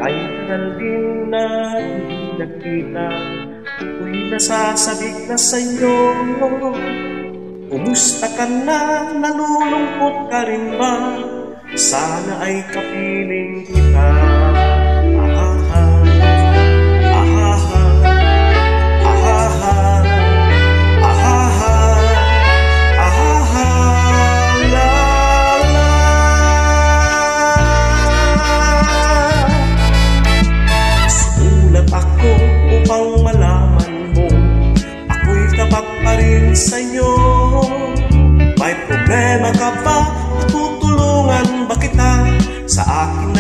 Ay tagal din na hindi nagkita. Ako'y nasasabik na sa'yo. Kumusta ka na? Nalulungkot ka rin ba? Sana ay kapiling kita. Ahaha, ahaha, ahaha, ahaha, ahaha, la la. Sumulat ako upang malaman mo ako'y tapat pa rin sa'yo. May problema ka ba? Tutulungan ba kita? Sa akin